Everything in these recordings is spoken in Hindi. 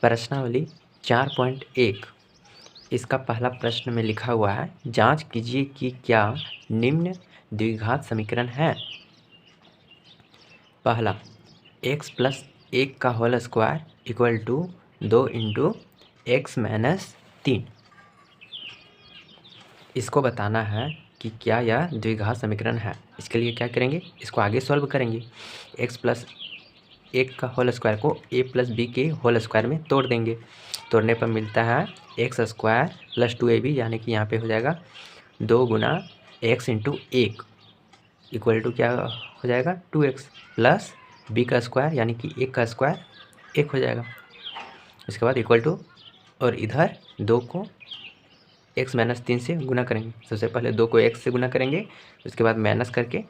प्रश्नावली 4.1 इसका पहला प्रश्न में लिखा हुआ है, जांच कीजिए कि क्या निम्न द्विघात समीकरण है। पहला, x प्लस 1 का whole square equal to 2 into x minus 3। इसको बताना है कि क्या यह द्विघात समीकरण है। इसके लिए क्या करेंगे, इसको आगे सॉल्व करेंगे। x प्लस 1 का होल स्क्वायर को a प्लस बी के होल स्क्वायर में तोड़ देंगे। तोड़ने पर मिलता है एक्स स्क्वायर प्लस 2ab, यानी कि यहाँ पे हो जाएगा 2 गुना एक्स इंटू 1 इक्वल टू क्या हो जाएगा 2x प्लस बी का स्क्वायर यानी कि 1 का स्क्वायर 1 हो जाएगा। उसके बाद इक्वल टू, और इधर 2 को x माइनस 3 से गुना करेंगे। सबसे पहले 2 को x से गुना करेंगे, उसके बाद माइनस करके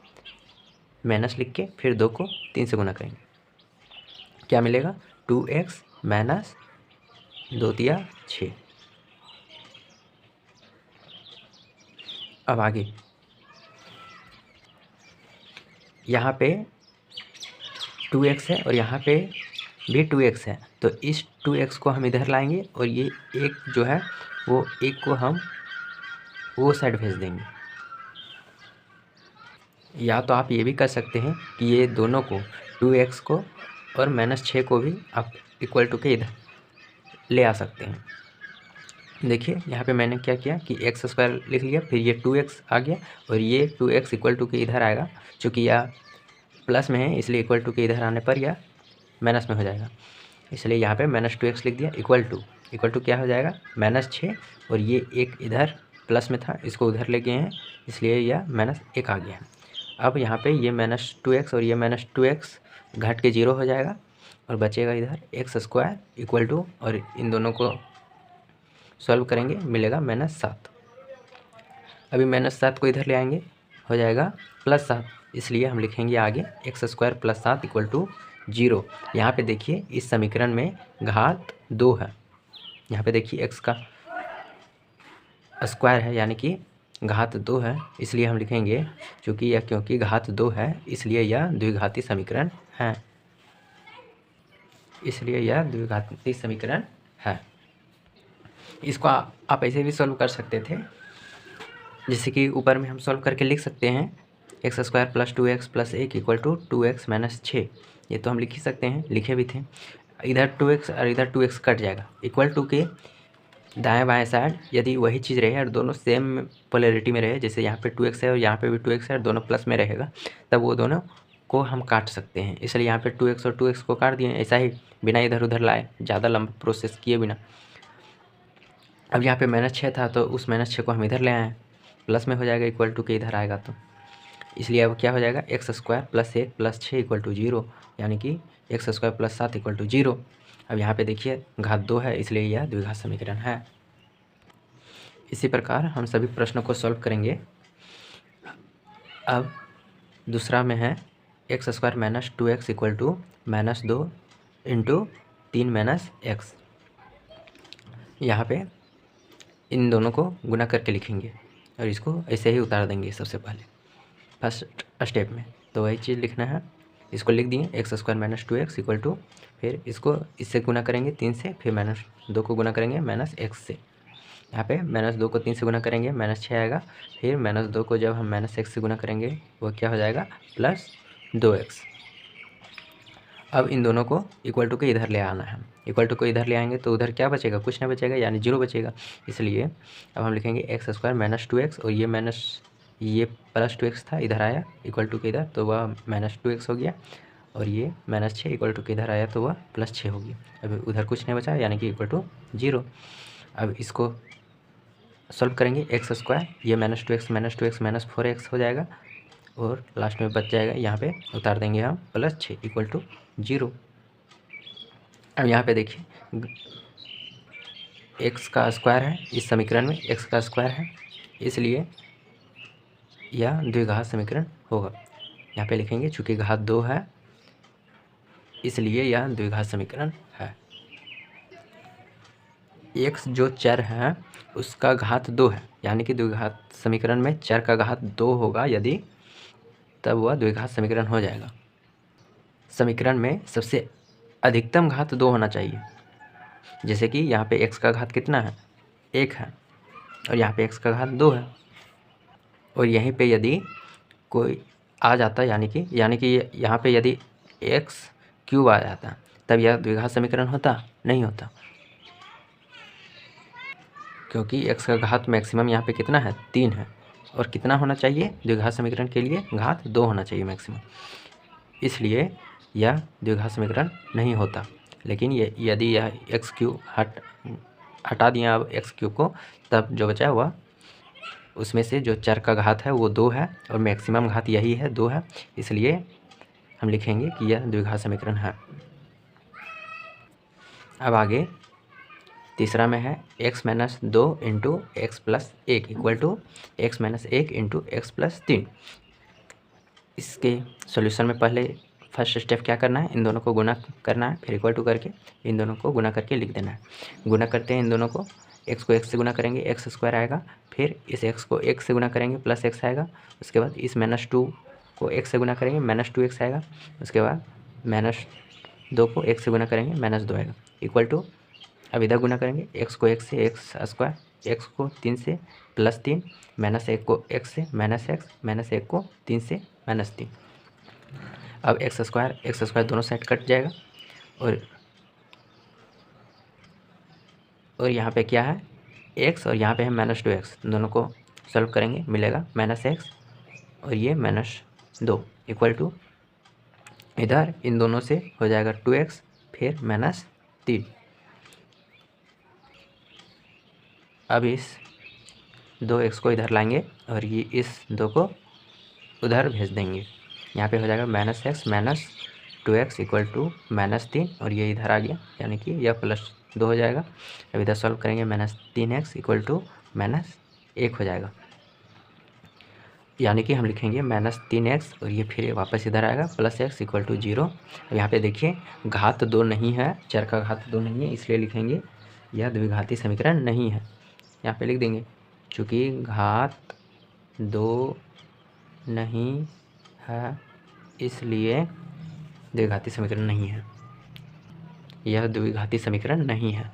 माइनस लिख के फिर 2 को 3 से गुना करेंगे। क्या मिलेगा 2x माइनस 2 तिया 6। अब आगे यहाँ पे 2x है और यहाँ पे भी 2x है, तो इस 2x को हम इधर लाएंगे और ये एक जो है वो एक को हम वो साइड भेज देंगे। या तो आप ये भी कर सकते हैं कि ये दोनों को 2x को और माइनस 6 को भी आप इक्वल टू के इधर ले आ सकते हैं। देखिए यहाँ पे मैंने क्या किया कि एक्स स्क्वायर लिख लिया, फिर ये 2x आ गया और ये 2x इक्वल टू के इधर आएगा। चूँकि यह प्लस में है इसलिए इक्वल टू के इधर आने पर यह माइनस में हो जाएगा, इसलिए यहाँ पे माइनस 2x लिख दिया। इक्वल टू क्या हो जाएगा -6, और ये एक इधर प्लस में था इसको उधर ले गए हैं इसलिए यह -1 आ गया है। अब यहाँ पे ये -2x और ये -2x घट के 0 हो जाएगा और बचेगा इधर एक्स स्क्वायर इक्वल टू, और इन दोनों को सॉल्व करेंगे मिलेगा -7। अभी -7 को इधर ले आएंगे हो जाएगा +7, इसलिए हम लिखेंगे आगे x square plus 7 equal to 0। यहाँ पे देखिए इस समीकरण में घात 2 है। यहाँ पे देखिए x का स्क्वायर है यानी कि घात 2 है, इसलिए हम लिखेंगे क्योंकि घात 2 है इसलिए यह द्विघाती समीकरण है। इसको आप ऐसे भी सॉल्व कर सकते थे, जैसे कि ऊपर में हम सॉल्व करके लिख सकते हैं x square plus 2x plus 1 equal to 2x minus 6। ये तो हम लिख ही सकते हैं, लिखे भी थे। इधर 2x और इधर 2x कट जाएगा। इक्वल टू के दाएं बाएं साइड यदि वही चीज़ रहे और दोनों सेम पोलैरिटी में रहे, जैसे यहाँ पे 2x है और यहाँ पे भी 2x है और दोनों प्लस में रहेगा, तब वो दोनों को हम काट सकते हैं। इसलिए यहाँ पे 2x और 2x को काट दिए, ऐसा ही बिना इधर उधर लाए, ज़्यादा लंबा प्रोसेस किए बिना। अब यहाँ पे -6 था तो उस -6 को हम इधर ले आए, प्लस में हो जाएगा इक्वल टू के इधर आएगा, तो इसलिए अब क्या हो जाएगा x square plus 1 plus 6 equal to 0, यानी कि x square plus 7 equal to 0। अब यहाँ पे देखिए घात 2 है इसलिए यह द्विघात समीकरण है। इसी प्रकार हम सभी प्रश्नों को सॉल्व करेंगे। अब दूसरा में है x square minus 2x equal to -2 into 3 minus x. यहाँ पे इन दोनों को गुना करके लिखेंगे और इसको ऐसे ही उतार देंगे सबसे पहले फर्स्ट स्टेप में। तो वही चीज़ लिखना है, इसको लिख दिए x square minus 2x equal to, फिर इसको इससे गुना करेंगे 3 से, फिर -2 को गुना करेंगे -x से। यहाँ पे -2 को 3 से गुना करेंगे -6 आएगा, फिर -2 को जब हम -x से गुना करेंगे वो क्या हो जाएगा +2x। अब इन दोनों को इक्वल टू के इधर ले आना है। इक्वल टू को इधर ले आएंगे तो उधर क्या बचेगा, कुछ नहीं बचेगा, यानी 0 बचेगा। इसलिए अब हम लिखेंगे एक्स स्क्वायर माइनस 2x और ये +2x था इधर आया इक्वल टू के इधर, तो वह -2x हो गया, और ये -6 इक्वल टू के इधर आया तो वह +6 हो गया। अभी उधर कुछ नहीं बचा यानी कि इक्वल टू 0। अब इसको सॉल्व करेंगे एक्स स्क्वायर, ये -2x -4x हो जाएगा और लास्ट में बच जाएगा, यहाँ पे उतार देंगे हम +6 इक्वल टू 0। अब यहाँ पे देखिए एक्स का स्क्वायर है, इस समीकरण में एक्स का स्क्वायर है इसलिए यह द्विघात समीकरण होगा। यहाँ पे लिखेंगे चूँकि घात 2 है इसलिए यह द्विघात समीकरण है। एक्स जो चर है उसका घात 2 है, यानी कि द्विघात समीकरण में चर का घात 2 होगा यदि, तब वह द्विघात समीकरण हो जाएगा। समीकरण में सबसे अधिकतम घात 2 होना चाहिए। जैसे कि यहाँ पे x का घात कितना है, 1 है, और यहाँ पे x का घात 2 है। और यहीं पे यदि कोई आ जाता, यानी कि यहाँ पे यदि x क्यूब आ जाता, तब यह द्विघात समीकरण होता? नहीं होता, क्योंकि x का घात मैक्सिमम यहाँ पे कितना है, 3 है, और कितना होना चाहिए द्विघात समीकरण के लिए, घात 2 होना चाहिए मैक्सिमम, इसलिए यह द्विघात समीकरण नहीं होता। लेकिन ये यदि यह एक्स क्यूब हटा दिया अब एक्स क्यूब को, तब जो बचा हुआ उसमें से जो चर का घात है वो 2 है, और मैक्सिमम घात यही है 2 है, इसलिए हम लिखेंगे कि यह द्विघात समीकरण है। अब आगे तीसरा में है x minus 2 into x plus 1 equal to x minus 1 into x plus 3। इसके सॉल्यूशन में पहले फर्स्ट स्टेप क्या करना है, इन दोनों को गुना करना है, फिर इक्वल टू करके इन दोनों को गुना करके लिख देना है। गुना करते हैं इन दोनों को, x को x से गुना करेंगे एक्स स्क्वायर आएगा, फिर इस x को x से गुना करेंगे प्लस x आएगा, उसके बाद इस -2 को x से गुना करेंगे -2x आएगा, उसके बाद -2 को x से गुना करेंगे -2 आएगा, इक्वल टू अब इधर गुना करेंगे x को x से एक्स स्क्वायर, x को 3 से +3, -1 को x से -x, -1 को 3 से -3। अब एक्स स्क्वायर दोनों साइड कट जाएगा, और यहाँ पे क्या है x, और यहाँ पे है -2x, दोनों को सॉल्व करेंगे मिलेगा -x, और ये -2 इक्वल टू इधर इन दोनों से हो जाएगा 2x, फिर -3। अब इस 2x को इधर लाएंगे और ये इस 2 को उधर भेज देंगे, यहाँ पे हो जाएगा -x -2x इक्वल टू -3, और ये इधर आ गया, यानी कि यह +2 हो जाएगा। अब इधर सॉल्व करेंगे -3x इक्वल टू -1 हो जाएगा, यानी कि हम लिखेंगे -3x, और ये फिर वापस इधर आएगा +x इक्वल टू 0। अब यहाँ पे देखिए घात 2 नहीं है, चर का घात 2 नहीं है, इसलिए लिखेंगे यह द्विघाती समीकरण नहीं है। यहाँ पे लिख देंगे चूँकि घात 2 नहीं है, इसलिए द्विघाती समीकरण नहीं है, यह द्विघाती समीकरण नहीं है।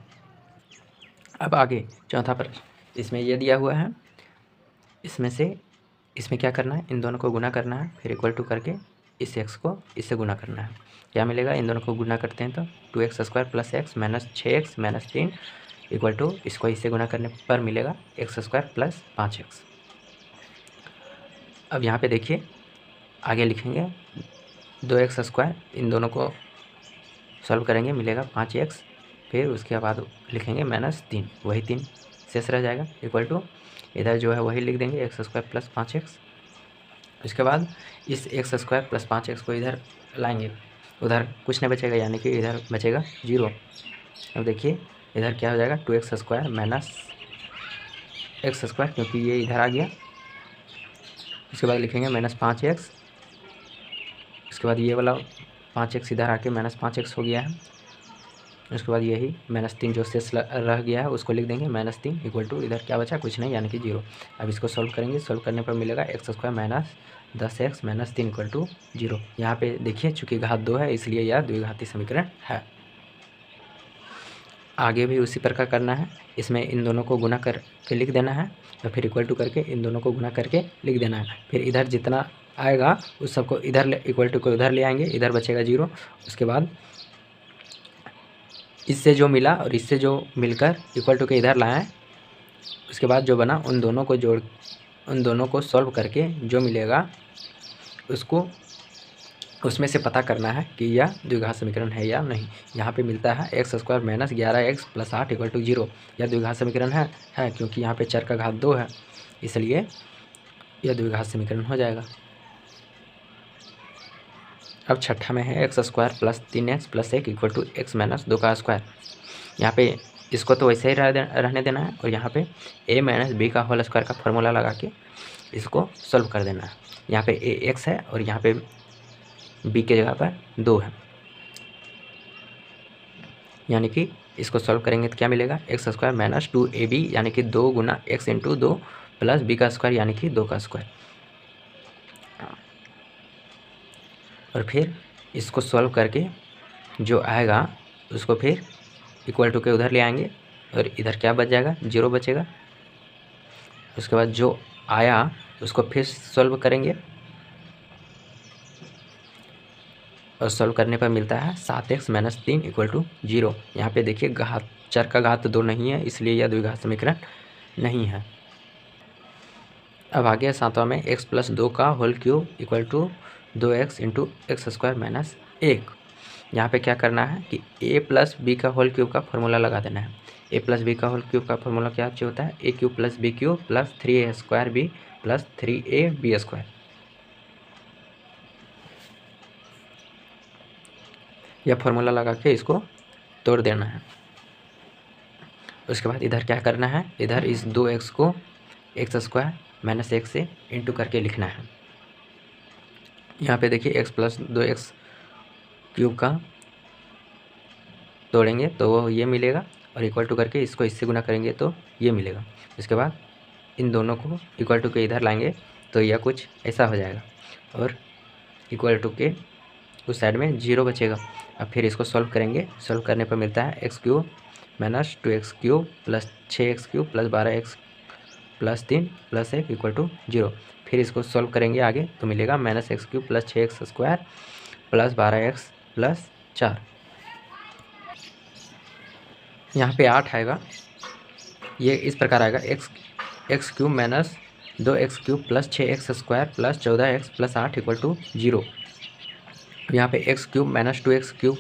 अब आगे चौथा प्रश्न, इसमें यह दिया हुआ है, इसमें क्या करना है, इन दोनों को गुना करना है, फिर इक्वल टू करके इस x को इससे गुना करना है। क्या मिलेगा, इन दोनों को गुना करते हैं तो 2x square plus x -6x -3 equal to इसको इससे गुना करने पर मिलेगा x स्क्वायर प्लस 5x। अब यहाँ पे देखिए आगे लिखेंगे 2x स्क्वायर, इन दोनों को सॉल्व करेंगे मिलेगा 5x, फिर उसके बाद लिखेंगे -3, वही 3 शेष रह जाएगा, इक्वल टू इधर जो है वही लिख देंगे x स्क्वायर प्लस 5x। उसके बाद इस x स्क्वायर प्लस 5x को इधर लाएंगे, उधर कुछ नहीं बचेगा, यानी कि इधर बचेगा 0। अब देखिए इधर क्या हो जाएगा, 2x square minus x square, क्योंकि ये इधर आ गया। उसके बाद लिखेंगे -5x, उसके बाद ये वाला 5x इधर आके -5x हो गया है। उसके बाद यही -3 जो शेष रह गया है उसको लिख देंगे -3 इक्वल टू इधर क्या बचा, कुछ नहीं, यानी कि 0। अब इसको सॉल्व करेंगे, सॉल्व करने पर मिलेगा x square minus 10x -3 equal to 0। यहाँ पे देखिए चूँकि घात 2 है, इसलिए यह द्विघाती समीकरण है। आगे भी उसी प्रकार करना है, इसमें इन दोनों को गुना करके लिख देना है, और फिर इक्वल टू करके इन दोनों को गुना करके लिख देना है। फिर इधर जितना आएगा उस सबको इधर इक्वल टू को इधर ले आएंगे, इधर बचेगा 0। उसके बाद इससे जो मिला और इससे जो मिलकर इक्वल टू के इधर लाएँ, उसके बाद जो बना उन दोनों को सॉल्व करके जो मिलेगा उसको उसमें से पता करना है कि यह द्विघात समीकरण है या नहीं। यहाँ पे मिलता है x square minus 11x plus 8 equal to 0। यह द्विघात समीकरण है क्योंकि यहाँ पे चर का घात 2 है, इसलिए यह द्विघात समीकरण हो जाएगा। अब छठा में है x square plus 3x plus 1 equal to x minus 2 का स्क्वायर। यहाँ पे इसको तो वैसे ही रहने देना है, और यहाँ पे a माइनस b का होल स्क्वायर का फॉर्मूला लगा के इसको सॉल्व कर देना है। यहाँ पे a x है और यहाँ पे b के जगह पर 2 है, यानी कि इसको सॉल्व करेंगे तो क्या मिलेगा, x स्क्वायर माइनस 2ab यानी कि 2 गुना x इंटू 2 प्लस b का स्क्वायर यानी कि 2 का स्क्वायर। और फिर इसको सॉल्व करके जो आएगा उसको फिर इक्वल टू के उधर ले आएंगे और इधर क्या बच जाएगा, 0 बचेगा। उसके बाद जो आया उसको फिर सॉल्व करेंगे और सॉल्व करने पर मिलता है 7x - 3 = 0। यहाँ पे देखिए घात, चर का घात 2 नहीं है, इसलिए यह द्विघात समीकरण नहीं है। अब आगे 7वां में x + 2 का होल क्यूब = 2x × x² - 1। यहाँ पे क्या करना है कि a + b का होल क्यूब का फॉर्मूला लगा देना है। a + b का होल क्यूब का फॉर्मूला क्या होता है, a³ + b³ + 3a² + 3ab²। यह फार्मूला लगा के इसको तोड़ देना है। उसके बाद इधर क्या करना है, इधर इस 2x को x² - 1 से इंटू करके लिखना है। यहाँ पे देखिए x + 2x³ का तोड़ेंगे तो वो ये मिलेगा और इक्वल टू करके इसको इससे गुना करेंगे तो ये मिलेगा। उसके बाद इन दोनों को इक्वल टू के इधर लाएंगे तो यह कुछ ऐसा हो जाएगा और इक्वल टू के उस साइड में 0 बचेगा। अब फिर इसको सॉल्व करेंगे, सॉल्व करने पर मिलता है x³ - 2x³ + 6x³ + 12x + 3 + 1 = 0। फिर इसको सॉल्व करेंगे आगे तो मिलेगा -x³ + 6x² + 12x + 4। यहाँ पे 8 आएगा, ये इस प्रकार आएगा x³ - 2x³ + 6x² + 14x + 8 = 0। यहाँ पे x³ - 2x³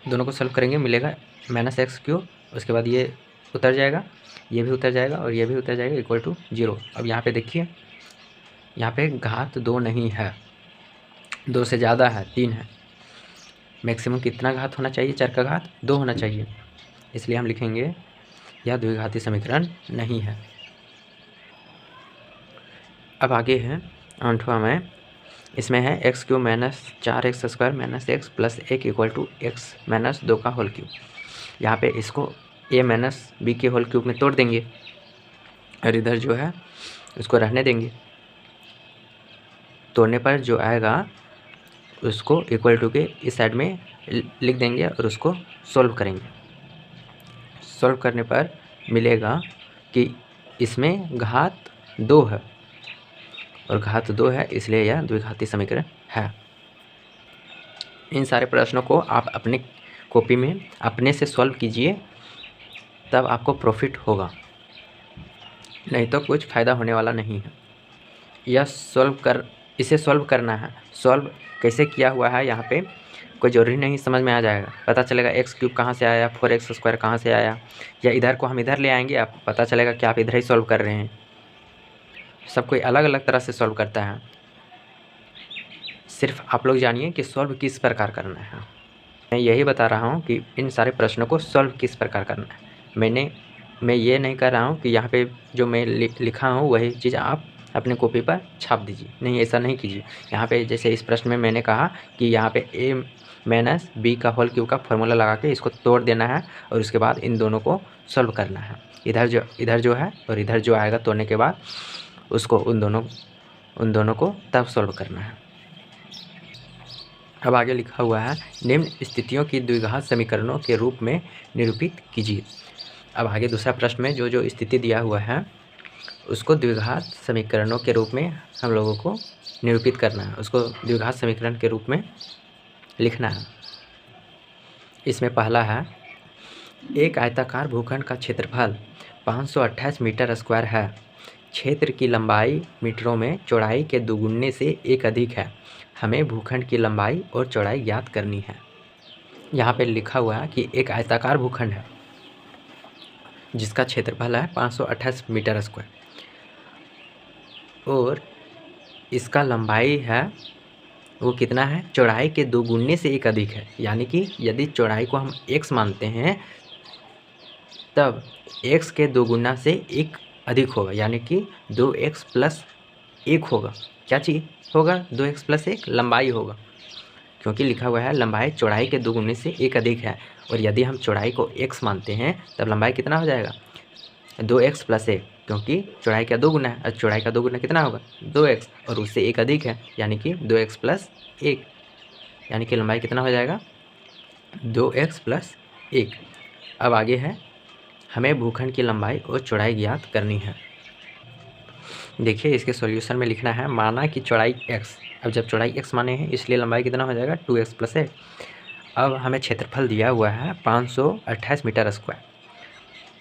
दोनों को सॉल्व करेंगे, मिलेगा -x³। उसके बाद ये उतर जाएगा, ये भी उतर जाएगा और ये भी उतर जाएगा = 0। अब यहाँ पे देखिए, यहाँ पे घात 2 नहीं है, 2 से ज़्यादा है, 3 है। मैक्सिमम कितना घात होना चाहिए, चर का घात 2 होना चाहिए, इसलिए हम लिखेंगे यह द्विघाती समीकरण नहीं है। अब आगे है 8वां में, इसमें है x³ - 4x² - x + 1 = x - 2 का होल क्यूब। यहाँ पे इसको a - b के होल क्यूब में तोड़ देंगे और इधर जो है उसको रहने देंगे। तोड़ने पर जो आएगा उसको इक्वल टू के इस साइड में लिख देंगे और उसको सॉल्व करेंगे। सॉल्व करने पर मिलेगा कि इसमें घात 2 है और घात 2 है, इसलिए यह द्विघाती समीकरण है। इन सारे प्रश्नों को आप अपने कॉपी में अपने से सॉल्व कीजिए, तब आपको प्रॉफिट होगा, नहीं तो कुछ फ़ायदा होने वाला नहीं है। इसे सॉल्व करना है। सॉल्व कैसे किया हुआ है यहाँ पे कोई ज़रूरी नहीं समझ में आ जाएगा, पता चलेगा x³ कहाँ से आया, 4x² कहाँ से आया, या इधर को हम इधर ले आएंगे, आप पता चलेगा कि आप इधर ही सॉल्व कर रहे हैं। सब कोई अलग अलग तरह से सॉल्व करता है, सिर्फ आप लोग जानिए कि सॉल्व किस प्रकार करना है। मैं यही बता रहा हूँ कि इन सारे प्रश्नों को सॉल्व किस प्रकार करना है। मैं ये नहीं कर रहा हूँ कि यहाँ पे जो मैं लिखा हूँ वही चीज़ आप अपने कॉपी पर छाप दीजिए, नहीं, ऐसा नहीं कीजिए। यहाँ पे जैसे इस प्रश्न में मैंने कहा कि यहाँ पे a - b का होल क्यूब का फॉर्मूला लगा के इसको तोड़ देना है और उसके बाद इन दोनों को सॉल्व करना है। इधर जो है और इधर जो आएगा तोड़ने के बाद उसको उन दोनों को तब सॉल्व करना है। अब आगे लिखा हुआ है, निम्न स्थितियों की द्विघात समीकरणों के रूप में निरूपित कीजिए। अब आगे दूसरा प्रश्न में जो स्थिति दिया हुआ है उसको द्विघात समीकरणों के रूप में हम लोगों को निरूपित करना है, उसको द्विघात समीकरण के रूप में लिखना है। इसमें पहला है, एक आयताकार भूखंड का क्षेत्रफल 528 मीटर स्क्वायर है। क्षेत्र की लंबाई मीटरों में चौड़ाई के दोगुने से 1 अधिक है। हमें भूखंड की लंबाई और चौड़ाई ज्ञात करनी है। यहाँ पे लिखा हुआ है कि एक आयताकार भूखंड है जिसका क्षेत्रफल है 528 मीटर स्क्वायर और इसका लंबाई है वो कितना है, चौड़ाई के 2 गुने से 1 अधिक है। यानी कि यदि चौड़ाई को हम x मानते हैं तब x के 2 गुना से 1 अधिक होगा, यानी कि 2x + 1 होगा। क्या चीज़ होगा, 2x + 1 लंबाई होगा, क्योंकि लिखा हुआ है लंबाई चौड़ाई के 2 गुने से 1 अधिक है। और यदि हम चौड़ाई को x मानते हैं तब लंबाई कितना हो जाएगा, 2x + 1, क्योंकि चौड़ाई का 2 गुना है और चौड़ाई का 2 गुना कितना होगा, 2x, और उससे 1 अधिक है यानी कि 2x + 1, यानी कि लंबाई कितना हो जाएगा, 2x+1। अब आगे है, हमें भूखंड की लंबाई और चौड़ाई ज्ञात करनी है। देखिए इसके सॉल्यूशन में लिखना है माना कि चौड़ाई x, अब जब चौड़ाई x माने हैं इसलिए लंबाई कितना हो जाएगा 2x+1। अब हमें क्षेत्रफल दिया हुआ है 528 मीटर स्क्वायर,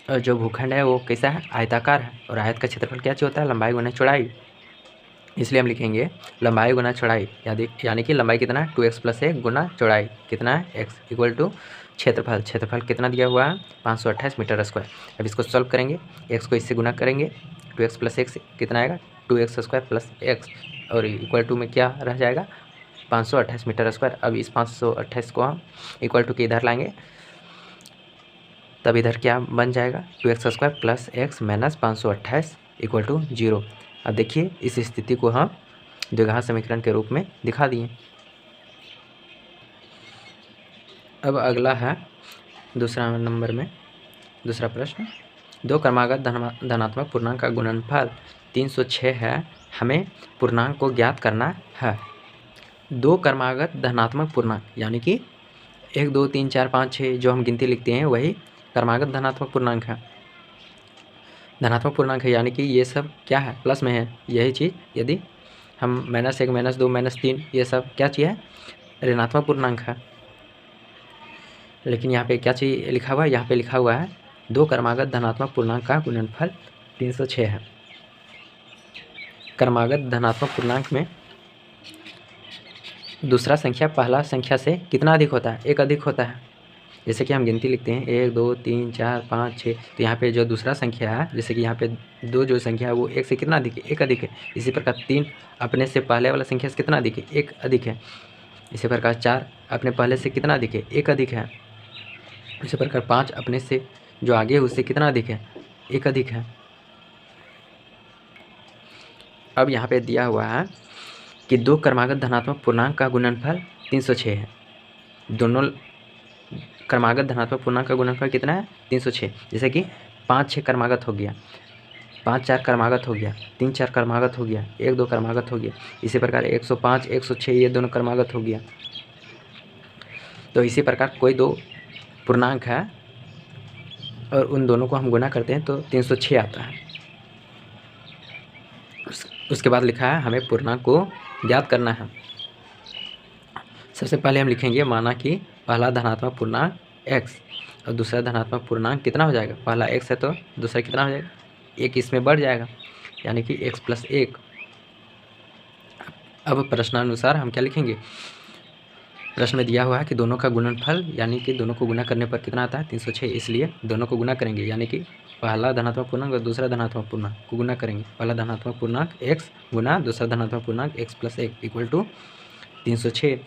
और जो भूखंड है वो कैसा है, आयताकार है, और आयत का क्षेत्रफल क्या चीज़ होता है, लंबाई गुना चौड़ाई। इसलिए हम लिखेंगे लंबाई गुना चौड़ाई, यानी कि लंबाई कितना है 2x+1 गुना चौड़ाई कितना है x इक्वल टू क्षेत्रफल कितना दिया हुआ है 528 मीटर स्क्वायर। अब इसको सॉल्व करेंगे, x को इससे गुना करेंगे 2x+1 से कितना आएगा 2x² + x, और इक्वल टू में क्या रह जाएगा 528 मीटर स्क्वायर। अब इस 528 को हम इक्वल टू के इधर लाएंगे, तब इधर क्या बन जाएगा 2x² + x - 528 इक्वल टू 0। अब देखिए इस स्थिति को हम द्विघात समीकरण के रूप में दिखा दिए। अब अगला है दूसरा नंबर में दूसरा प्रश्न, दो क्रमागत धनात्मक पूर्णांक का गुणनफल 306 है, हमें पूर्णांक को ज्ञात करना है। दो क्रमागत धनात्मक पूर्णांक यानी कि 1 2 3 4 5 6 जो हम गिनती लिखते हैं वही क्रमागत धनात्मक पूर्णांक है। धनात्मक पूर्णांक है यानी कि ये सब क्या है, प्लस में है। यही चीज़ यदि हम -1 -2 -3 ये सब क्या चीज़ है, ऋणात्मक पूर्णांक है। लेकिन यहाँ पे क्या चीज़ लिखा हुआ है, यहाँ पे लिखा हुआ है दो क्रमागत धनात्मक पूर्णांक का गुणनफल 306 है। क्रमागत धनात्मक पूर्णांक में दूसरा संख्या पहला संख्या से कितना अधिक होता है, एक अधिक होता है। जैसे कि हम गिनती लिखते हैं 1 2 3 4 5 6, तो यहाँ पे जो दूसरा संख्या है, जैसे कि यहाँ पे 2 जो संख्या है वो 1 से कितना अधिक है, एक अधिक है। इसी प्रकार 3 अपने से पहले वाला संख्या से कितना अधिक है, एक अधिक है। इसी प्रकार 4 अपने पहले से कितना अधिक है, एक अधिक है। इसी प्रकार 5 अपने से जो आगे है उससे कितना अधिक है, एक अधिक है। अब यहाँ पे दिया हुआ है कि दो क्रमागत धनात्मक पूर्णांक का गुणनफल 306 है। दोनों क्रमागत धनात्मक पूर्णांक का गुणनफल कितना है 306। जैसे कि 5 6 क्रमागत हो गया, 5 4 क्रमागत हो गया, 3 4 क्रमागत हो गया, 1 2 क्रमागत हो गया। इसी प्रकार 105 106 ये दोनों क्रमागत हो गया। तो इसी प्रकार कोई दो पूर्णांक है और उन दोनों को हम गुना करते हैं तो 306 आता है। उसके बाद लिखा है हमें पूर्णांक को ज्ञात करना है। सबसे पहले हम लिखेंगे माना कि पहला धनात्मक पूर्णांक x और दूसरा धनात्मक पूर्णांक कितना हो जाएगा, पहला x है तो दूसरा कितना हो जाएगा, एक इसमें बढ़ जाएगा यानी कि x+1। अब प्रश्नानुसार हम क्या लिखेंगे, प्रश्न में दिया हुआ है कि दोनों का गुणनफल यानी कि दोनों को गुना करने पर कितना आता है 306, इसलिए दोनों को गुना करेंगे यानी कि पहला धनात्मक पूर्णांक और दूसरा धनात्मक पूर्णांक को गुना करेंगे। पहला धनात्मक पूर्णांक x गुना दूसरा धनात्मक पूर्णांक x+1 इक्वल टू 306।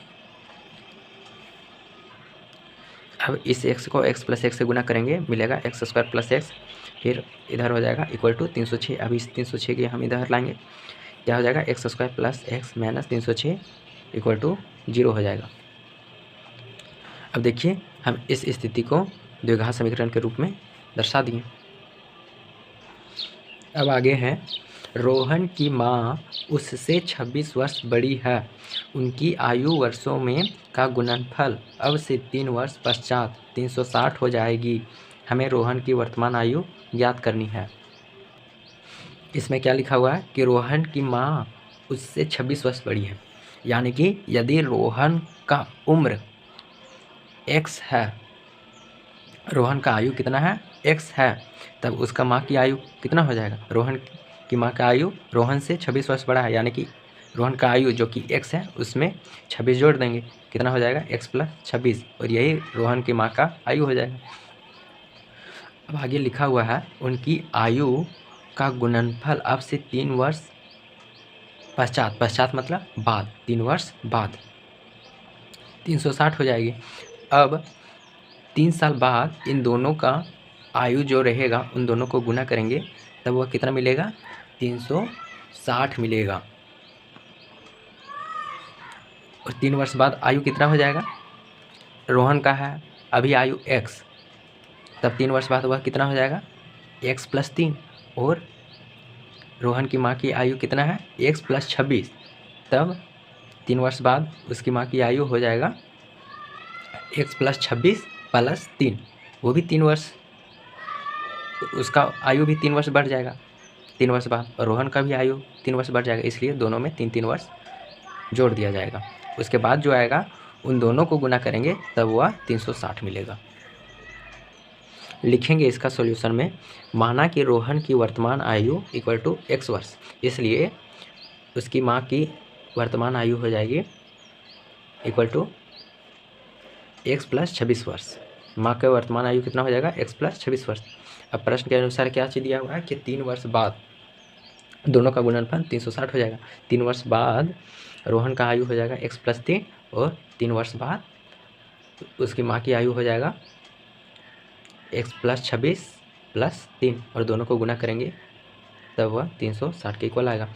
अब इस x को x+1 से गुना करेंगे, मिलेगा x² + x, फिर इधर हो जाएगा इक्वल टू 306। अब इस 306 के हम इधर लाएंगे, क्या हो जाएगा x² + x - 306 इक्वल टू 0 हो जाएगा। अब देखिए हम इस स्थिति को द्विघात समीकरण के रूप में दर्शा दिए। अब आगे है, रोहन की माँ उससे 26 वर्ष बड़ी है, उनकी आयु वर्षों में का गुणनफल अब से 3 वर्ष पश्चात 360 हो जाएगी, हमें रोहन की वर्तमान आयु ज्ञात करनी है। इसमें क्या लिखा हुआ है कि रोहन की माँ उससे 26 वर्ष बड़ी है, यानी कि यदि रोहन का उम्र x है, रोहन का आयु कितना है x है, तब उसका माँ की आयु कितना हो जाएगा, रोहन की माँ का आयु रोहन से 26 वर्ष बड़ा है, यानी कि रोहन का आयु जो कि x है उसमें 26 जोड़ देंगे, कितना हो जाएगा x + 26, और यही रोहन की माँ का आयु हो जाएगा। अब आगे लिखा हुआ है उनकी आयु का गुणनफल अब से 3 वर्ष पश्चात, पश्चात मतलब बाद, 3 वर्ष बाद 360 हो जाएगी। अब 3 साल बाद इन दोनों का आयु जो रहेगा उन दोनों को गुना करेंगे, तब वह कितना मिलेगा 360 मिलेगा। और 3 वर्ष बाद आयु कितना हो जाएगा, रोहन का है अभी आयु x, तब 3 वर्ष बाद वह कितना हो जाएगा x + 3, और रोहन की माँ की आयु कितना है x + 26, तब 3 वर्ष बाद उसकी माँ की आयु हो जाएगा x + 26 + 3, वो भी 3 वर्ष, उसका आयु भी 3 वर्ष बढ़ जाएगा 3 वर्ष बाद, और रोहन का भी आयु 3 वर्ष बढ़ जाएगा, इसलिए दोनों में 3-3 वर्ष जोड़ दिया जाएगा। उसके बाद जो आएगा उन दोनों को गुना करेंगे तब वह 360 मिलेगा। लिखेंगे इसका सॉल्यूशन में, माना कि रोहन की वर्तमान आयु इक्वल टू x वर्ष, इसलिए उसकी माँ की वर्तमान आयु हो जाएगी इक्वल टू x + 26 वर्ष। माँ का वर्तमान आयु कितना हो जाएगा? x + 26 वर्ष। अब प्रश्न के अनुसार क्या चीज़ दिया हुआ है कि 3 वर्ष बाद दोनों का गुणनफल 360 हो जाएगा। 3 वर्ष बाद रोहन का आयु हो जाएगा x + 3, और 3 वर्ष बाद उसकी माँ की आयु हो जाएगा x + 26 + 3, और दोनों को गुना करेंगे तब वह 360 के इक्वल आएगा।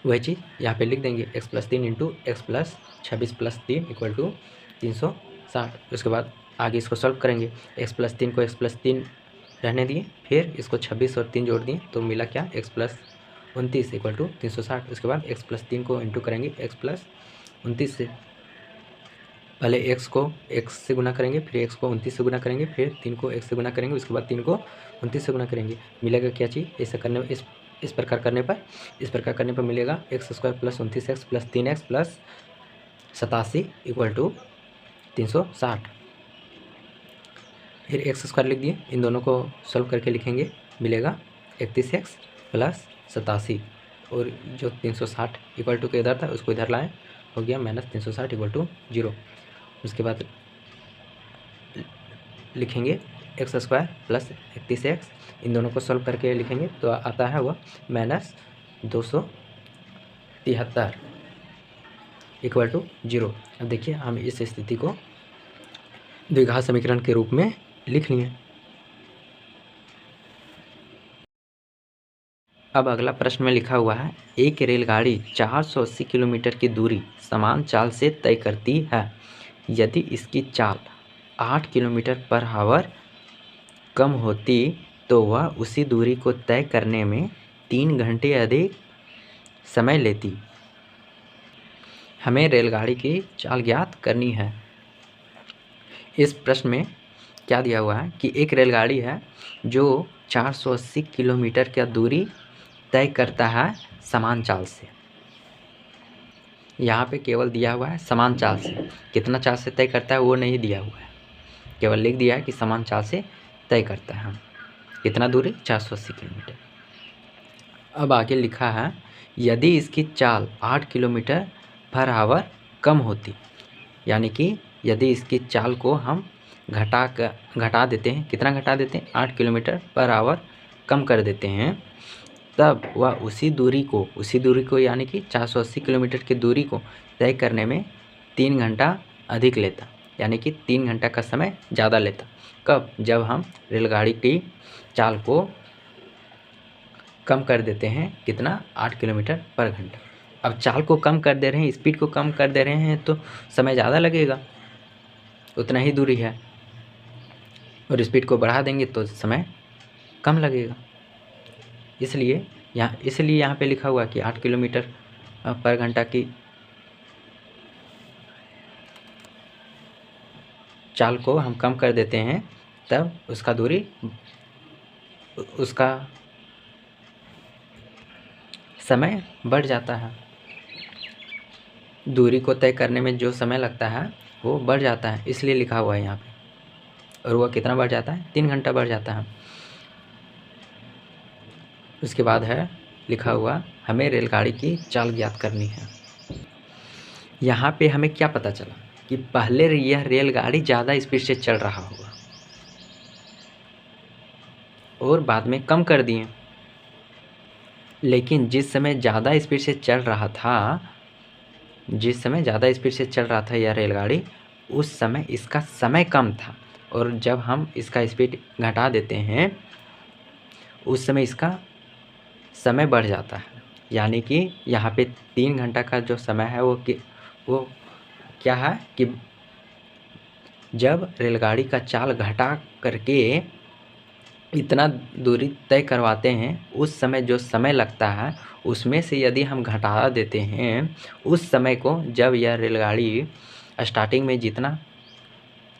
वही चीज़ यहाँ पे लिख देंगे, x + 3 × x + 26 + 3 = 360। उसके बाद आगे इसको सॉल्व करेंगे। x + 3 को x + 3 रहने दिए, फिर इसको 26 और 3 जोड़ दिए तो मिला क्या? x + 29 = 360। उसके बाद x + 3 को इंटू करेंगे x + 29 से, पहले x को x से गुना करेंगे, फिर x को 29 से गुना करेंगे, फिर 3 को x से गुना करेंगे, उसके बाद 3 को 29 से गुना करेंगे। मिलेगा क्या चीज़? ऐसा करने में इस प्रकार करने पर मिलेगा x² + 29x + 3x + 87 = 360। फिर x² लिख दिए, इन दोनों को सॉल्व करके लिखेंगे, मिलेगा 31x + 87, और जो 360 = के इधर था उसको इधर लाएँ, हो गया -360 = 0। उसके बाद लिखेंगे x² + 31x, इन दोनों को सॉल्व करके लिखेंगे तो आता है वह -273 = 0। अब देखिए हम इस स्थिति को द्विघात समीकरण के रूप में लिख लिए। अब अगला प्रश्न में लिखा हुआ है, एक रेलगाड़ी 480 किलोमीटर की दूरी समान चाल से तय करती है। यदि इसकी चाल 8 किलोमीटर/आवर कम होती तो वह उसी दूरी को तय करने में 3 घंटे अधिक समय लेती। हमें रेलगाड़ी की चाल ज्ञात करनी है। इस प्रश्न में क्या दिया हुआ है कि एक रेलगाड़ी है जो 480 किलोमीटर की दूरी तय करता है समान चाल से। यहाँ पे केवल दिया हुआ है समान चाल से, कितना चाल से तय करता है वो नहीं दिया हुआ है, केवल लिख दिया है कि समान चाल से तय करता है। कितना दूरी? 480 किलोमीटर। अब आगे लिखा है, यदि इसकी चाल 8 किलोमीटर/आवर कम होती, यानी कि यदि इसकी चाल को हम घटा देते हैं, कितना घटा देते हैं? 8 किलोमीटर/आवर कम कर देते हैं, तब वह उसी दूरी को यानी कि 480 किलोमीटर की दूरी को तय करने में 3 घंटा अधिक लेता, यानी कि 3 घंटा का समय ज़्यादा लेता। कब? जब हम रेलगाड़ी की चाल को कम कर देते हैं, कितना? 8 किलोमीटर/घंटा। अब चाल को कम कर दे रहे हैं, स्पीड को कम कर दे रहे हैं तो समय ज़्यादा लगेगा, उतना ही दूरी है, और स्पीड को बढ़ा देंगे तो समय कम लगेगा। इसलिए यहाँ पे लिखा हुआ कि 8 किलोमीटर/घंटा की चाल को हम कम कर देते हैं, तब उसका समय बढ़ जाता है। दूरी को तय करने में जो समय लगता है वो बढ़ जाता है, इसलिए लिखा हुआ है यहाँ पे। और वह कितना बढ़ जाता है? 3 घंटा बढ़ जाता है। उसके बाद है लिखा हुआ, हमें रेलगाड़ी की चाल ज्ञात करनी है। यहाँ पे हमें क्या पता चला कि पहले यह रेलगाड़ी ज़्यादा स्पीड से चल रहा होगा और बाद में कम कर दिए, लेकिन जिस समय ज़्यादा स्पीड से चल रहा था यह रेलगाड़ी, उस समय इसका समय कम था, और जब हम इसका स्पीड घटा देते हैं उस समय इसका समय बढ़ जाता है। यानी कि यहाँ पे 3 घंटा का जो समय है वो क्या है कि जब रेलगाड़ी का चाल घटा करके इतना दूरी तय करवाते हैं, उस समय जो समय लगता है उसमें से यदि हम घटा देते हैं उस समय को, जब यह रेलगाड़ी स्टार्टिंग में जितना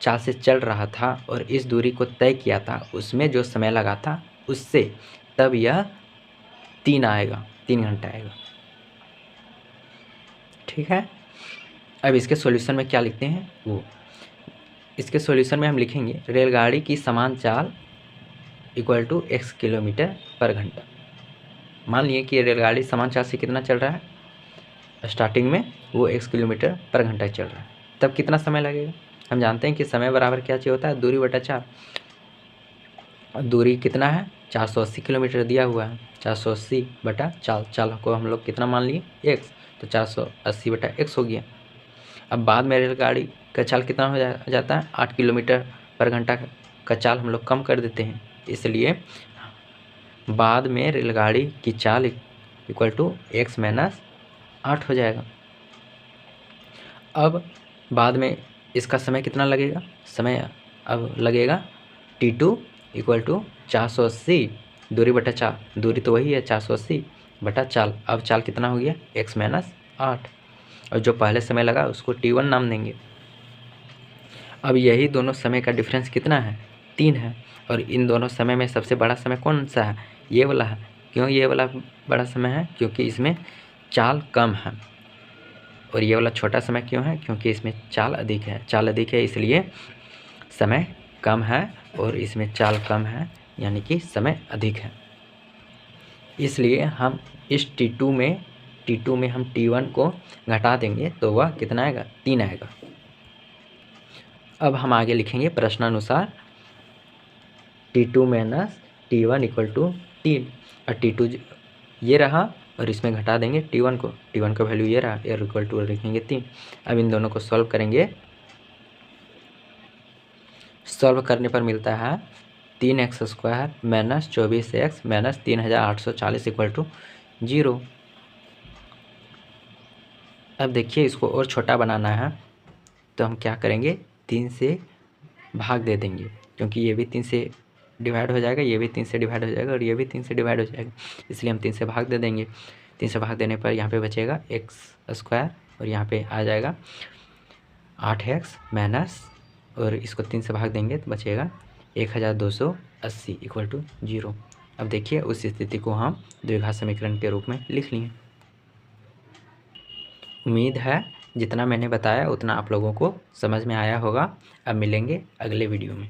चाल से चल रहा था और इस दूरी को तय किया था उसमें जो समय लगा था उससे तब यह 3 आएगा, 3 घंटा आएगा। ठीक है। अब इसके सॉल्यूशन में क्या लिखते हैं वो, इसके सॉल्यूशन में हम लिखेंगे रेलगाड़ी की समान चाल इक्वल टू x किलोमीटर पर घंटा। मान लिए कि रेलगाड़ी समान चाल से कितना चल रहा है, स्टार्टिंग में वो x किलोमीटर पर घंटा चल रहा है, तब कितना समय लगेगा। हम जानते हैं कि समय बराबर क्या चाहिए होता है, दूरी बटा चाल। दूरी कितना है, 480 किलोमीटर दिया हुआ है, 480 बटा चाल। चाल को हम लोग कितना मान लिए x, तो 480 बटा x हो गया। अब बाद में रेलगाड़ी का चाल कितना हो जाता है, 8 किलोमीटर पर घंटा का चाल हम लोग कम कर देते हैं, इसलिए बाद में रेलगाड़ी की चाल इक्वल टू x माइनस 8 हो जाएगा। अब बाद में इसका समय कितना लगेगा, समय अब लगेगा t2 इक्वल टू 480 दूरी बटा चाल। दूरी तो वही है 480 बटा चाल। अब चाल कितना हो गया, x माइनस 8, और जो पहले समय लगा उसको t1 नाम देंगे। अब यही दोनों समय का डिफरेंस कितना है, 3 है, और इन दोनों समय में सबसे बड़ा समय कौन सा है, ये वाला है। क्यों ये वाला बड़ा समय है, क्योंकि इसमें चाल कम है, और ये वाला छोटा समय क्यों है, क्योंकि इसमें चाल अधिक है। चाल अधिक है इसलिए समय कम है, और इसमें चाल कम है यानी कि समय अधिक है। इसलिए हम इस T2 में हम T1 को घटा देंगे तो वह कितना आएगा, 3 आएगा। अब हम आगे लिखेंगे प्रश्नानुसार T2 minus T1 equal to 3, और T2 ये रहा और इसमें घटा देंगे T1 को, T1 का वैल्यू ये रहा, और इक्वल टू लिखेंगे 3। अब इन दोनों को सॉल्व करेंगे, सॉल्व करने पर मिलता है 3x² minus 24x minus 3840 equal to 0। अब देखिए इसको और छोटा बनाना है तो हम क्या करेंगे, 3 से भाग दे देंगे, क्योंकि ये भी 3 से डिवाइड हो जाएगा, ये भी 3 से डिवाइड हो जाएगा, और ये भी 3 से डिवाइड हो जाएगा, इसलिए हम 3 से भाग दे देंगे। 3 से भाग देने पर यहाँ पे बचेगा x² और यहाँ पे आ जाएगा 8x माइनस, और इसको 3 से भाग देंगे तो बचेगा 1280 इक्वल टू 0। अब देखिए उस स्थिति को हम द्विघात समीकरण के रूप में लिख लिए। उम्मीद है जितना मैंने बताया उतना आप लोगों को समझ में आया होगा। अब मिलेंगे अगले वीडियो में।